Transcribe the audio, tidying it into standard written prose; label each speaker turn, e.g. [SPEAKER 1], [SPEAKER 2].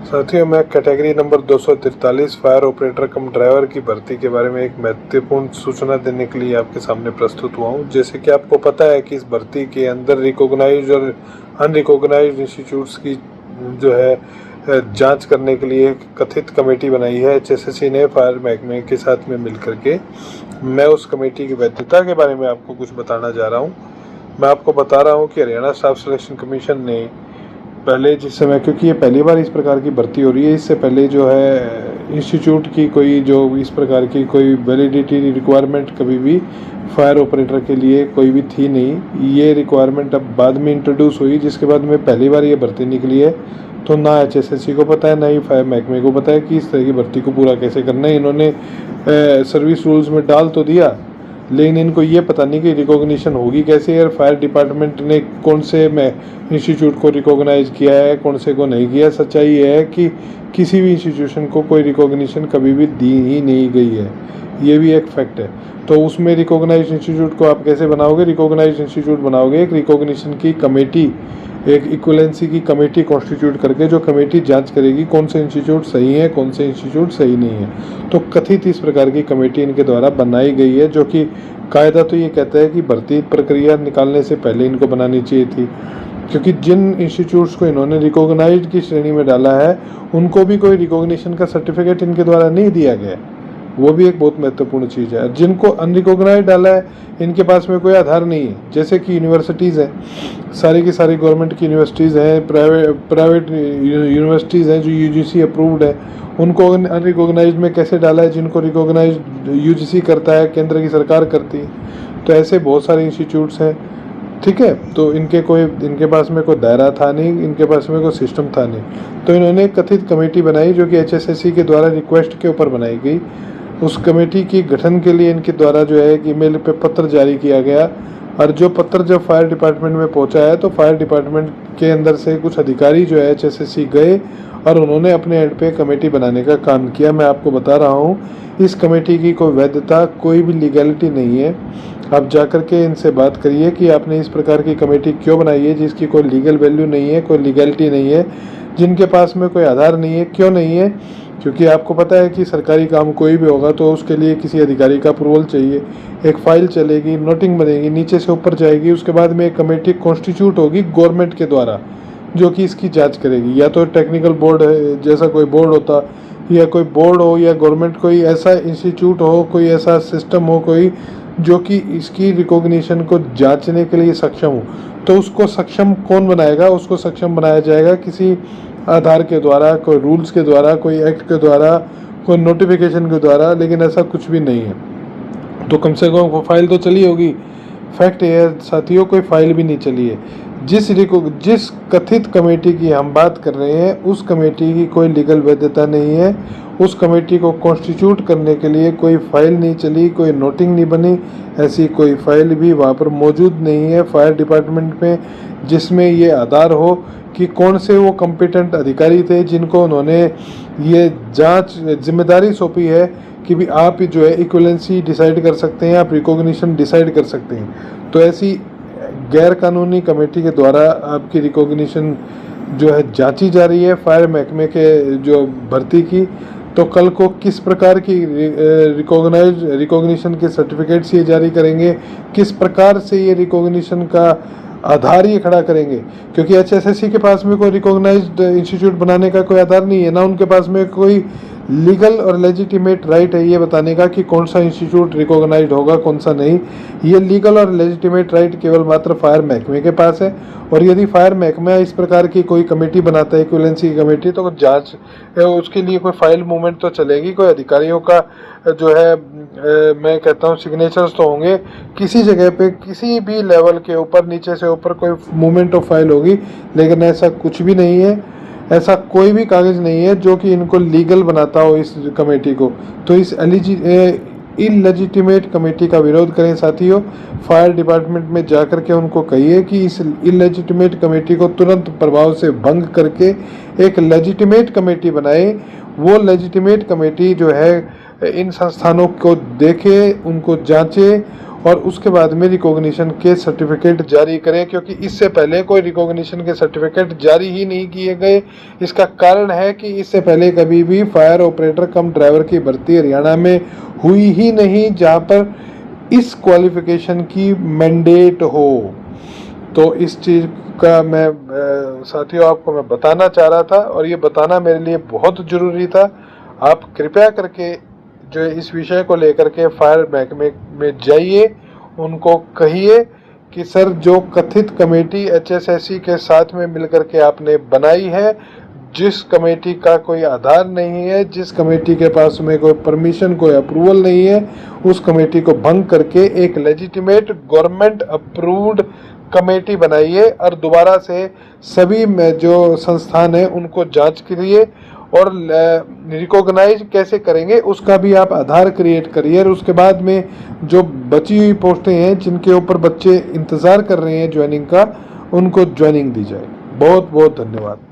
[SPEAKER 1] साथियों, मैं category number 243 fire operator कम driver की भर्ती के बारे में एक महत्वपूर्ण सूचना देने के लिए आपके सामने प्रस्तुत हुआ हूं। जैसे कि आपको पता है कि इस भर्ती के अंदर रिकॉग्नाइज्ड और अनरिकॉग्नाइज्ड इंस्टीट्यूट्स की जो है जांच करने के लिए एक कथित कमेटी बनाई है एचएसएससी ने फायर महकमे के साथ में मिलकर के। मैं उस कमेटी की वैधता के बारे में आपको कुछ बताना जा रहा हूँ। मैं आपको बता रहा हूँ कि हरियाणा स्टाफ सिलेक्शन कमीशन ने पहले जिस समय, क्योंकि ये पहली बार इस प्रकार की भर्ती हो रही है, इससे पहले जो है इंस्टीट्यूट की कोई जो इस प्रकार की कोई वैलिडिटी रिक्वायरमेंट कभी भी फायर ऑपरेटर के लिए कोई भी थी नहीं। ये रिक्वायरमेंट अब बाद में इंट्रोड्यूस हुई, जिसके बाद में पहली बार ये भर्ती निकली है। तो ना एचएसएससी को पता है, ना ही फायर महकमे को पता है कि इस तरह की भर्ती को पूरा कैसे करना है। इन्होंने सर्विस रूल्स में डाल तो दिया, लेकिन इनको ये पता नहीं कि रिकॉग्निशन होगी कैसे। यार फायर डिपार्टमेंट ने कौन से इंस्टीट्यूट को रिकॉग्नाइज किया है, कौन से को नहीं किया। सच्चाई ये है कि किसी भी इंस्टीट्यूशन को कोई रिकॉग्निशन कभी भी दी ही नहीं गई है, ये भी एक फैक्ट है। तो उसमें रिकॉग्नाइज इंस्टीट्यूट को आप कैसे बनाओगे? रिकॉग्नाइज इंस्टीट्यूट बनाओगे एक रिकॉग्निशन की कमेटी, एक इक्वलेंसी की कमेटी कॉन्स्टिट्यूट करके, जो कमेटी जांच करेगी कौन से इंस्टीट्यूट सही है, कौन से इंस्टीट्यूट सही नहीं है। तो कथित इस प्रकार की कमेटी इनके द्वारा बनाई गई है, जो कि कायदा तो ये कहता है कि भर्ती प्रक्रिया निकालने से पहले इनको बनानी चाहिए थी। क्योंकि जिन इंस्टीट्यूट्स को इन्होंने रिकॉग्नाइज्ड की श्रेणी में डाला है, उनको भी कोई रिकॉग्निशन का सर्टिफिकेट इनके द्वारा नहीं दिया गया, वो भी एक बहुत महत्वपूर्ण चीज़ है। जिनको अनरिकॉग्नाइज्ड डाला है, इनके पास में कोई आधार नहीं है। जैसे कि यूनिवर्सिटीज़ हैं, सारी की सारी गवर्नमेंट की यूनिवर्सिटीज़ हैं, प्राइवेट यूनिवर्सिटीज़ हैं जो यूजीसी अप्रूव्ड है, उनको अनरिकॉग्नाइज्ड में कैसे डाला है? जिनको रिकॉग्नाइज्ड यूजीसी करता है, केंद्र की सरकार करती है। तो ऐसे बहुत सारे इंस्टीट्यूट्स हैं, ठीक है। तो इनके पास में कोई दायरा था नहीं, इनके पास में कोई सिस्टम था नहीं। तो इन्होंने एक कथित कमेटी बनाई, जो कि एचएसएससी के द्वारा रिक्वेस्ट के ऊपर बनाई गई। उस कमेटी की गठन के लिए इनके द्वारा जो है कि ईमेल पे पत्र जारी किया गया, और जो पत्र जब फायर डिपार्टमेंट में पहुंचा है, तो फायर डिपार्टमेंट के अंदर से कुछ अधिकारी जो है एचएसएससी गए और उन्होंने अपने एंड पे कमेटी बनाने का काम किया। मैं आपको बता रहा हूँ, इस कमेटी की कोई वैधता, कोई भी लीगैलिटी नहीं है। आप जाकर के इनसे बात करिए कि आपने इस प्रकार की कमेटी क्यों बनाई है, जिसकी कोई लीगल वैल्यू नहीं है, कोई लीगैलिटी नहीं है, जिनके पास में कोई आधार नहीं है। क्यों नहीं है? क्योंकि आपको पता है कि सरकारी काम कोई भी होगा तो उसके लिए किसी अधिकारी का अप्रूवल चाहिए। एक फाइल चलेगी, नोटिंग बनेगी, नीचे से ऊपर जाएगी, उसके बाद में एक कमेटी कॉन्स्टिट्यूट होगी गवर्नमेंट के द्वारा, जो कि इसकी जांच करेगी। या तो टेक्निकल बोर्ड है, जैसा कोई बोर्ड होता, या कोई बोर्ड हो, या गवर्नमेंट कोई ऐसा इंस्टीट्यूट हो, कोई ऐसा सिस्टम हो कोई, जो कि इसकी रिकॉग्निशन को जांचने के लिए सक्षम हो। तो उसको सक्षम कौन बनाएगा? उसको सक्षम बनाया जाएगा किसी आधार के द्वारा, कोई रूल्स के द्वारा, कोई एक्ट के द्वारा, कोई नोटिफिकेशन के द्वारा, लेकिन ऐसा कुछ भी नहीं है। तो कम से कम वो फाइल तो चली होगी। फैक्ट ये है साथियों, कोई फाइल भी नहीं चली है। जिस कथित कमेटी की हम बात कर रहे हैं, उस कमेटी की कोई लीगल वैधता नहीं है। उस कमेटी को कॉन्स्टिट्यूट करने के लिए कोई फाइल नहीं चली, कोई नोटिंग नहीं बनी, ऐसी कोई फाइल भी वहाँ पर मौजूद नहीं है फायर डिपार्टमेंट में, जिसमें ये आधार हो कि कौन से वो कॉम्पिटेंट अधिकारी थे जिनको उन्होंने ये जांच जिम्मेदारी सौंपी है कि भी आप जो है इक्वलेंसी डिसाइड कर सकते हैं, आप रिकॉग्निशन डिसाइड कर सकते हैं। तो ऐसी गैर कानूनी कमेटी के द्वारा आपकी रिकॉग्निशन जो है जांची जा रही है फायर महकमे के जो भर्ती की। तो कल को किस प्रकार की रिकॉग्निशन के सर्टिफिकेट्स ये जारी करेंगे, किस प्रकार से ये रिकॉग्निशन का आधार ये खड़ा करेंगे? क्योंकि एचएसएससी के पास में कोई रिकॉग्नाइज्ड इंस्टीट्यूट बनाने का कोई आधार नहीं है, ना उनके पास में कोई लीगल और लेजिटिमेट राइट है ये बताने का कि कौन सा इंस्टीट्यूट रिकॉग्नाइज्ड होगा, कौन सा नहीं। ये लीगल और लेजिटिमेट राइट केवल मात्र फायर महकमे के पास है। और यदि फायर महकमा इस प्रकार की कोई कमेटी बनाता है, इक्विवेलेंसी की कमेटी, तो जांच उसके लिए कोई फाइल मूवमेंट तो चलेगी, कोई अधिकारियों का जो है मैं कहता हूँ सिग्नेचर्स तो होंगे किसी जगह पे, किसी भी लेवल के ऊपर, नीचे से ऊपर कोई मूवमेंट ऑफ फाइल होगी। लेकिन ऐसा कुछ भी नहीं है, ऐसा कोई भी कागज़ नहीं है जो कि इनको लीगल बनाता हो इस कमेटी को। तो इस इलेजिटिमेट कमेटी का विरोध करें साथियों। फायर डिपार्टमेंट में जाकर के उनको कहिए कि इस इलेजिटिमेट कमेटी को तुरंत प्रभाव से भंग करके एक लेजिटिमेट कमेटी बनाए। वो लेजिटिमेट कमेटी जो है इन संस्थानों को देखे, उनको जांचे और उसके बाद में रिकॉग्निशन के सर्टिफिकेट जारी करें, क्योंकि इससे पहले कोई रिकॉग्निशन के सर्टिफिकेट जारी ही नहीं किए गए। इसका कारण है कि इससे पहले कभी भी फायर ऑपरेटर कम ड्राइवर की भर्ती हरियाणा में हुई ही नहीं जहां पर इस क्वालिफिकेशन की मैंडेट हो। तो इस चीज़ का मैं साथियों आपको मैं बताना चाह रहा था और ये बताना मेरे लिए बहुत ज़रूरी था। आप कृपया करके जो इस विषय को लेकर के फायर महकमे में जाइए, उनको कहिए कि सर जो कथित कमेटी HSSC के साथ में मिलकर के आपने बनाई है, जिस कमेटी का कोई आधार नहीं है, जिस कमेटी के पास में कोई परमिशन कोई अप्रूवल नहीं है, उस कमेटी को भंग करके एक लेजिटिमेट गवर्नमेंट अप्रूव्ड कमेटी बनाइए और दोबारा से सभी जो संस्थान है उनको जांच करिए और रिकॉग्नाइज कैसे करेंगे उसका भी आप आधार क्रिएट करिए। और उसके बाद में जो बची हुई पोस्टें हैं जिनके ऊपर बच्चे इंतज़ार कर रहे हैं ज्वाइनिंग का, उनको ज्वाइनिंग दी जाए। बहुत बहुत धन्यवाद।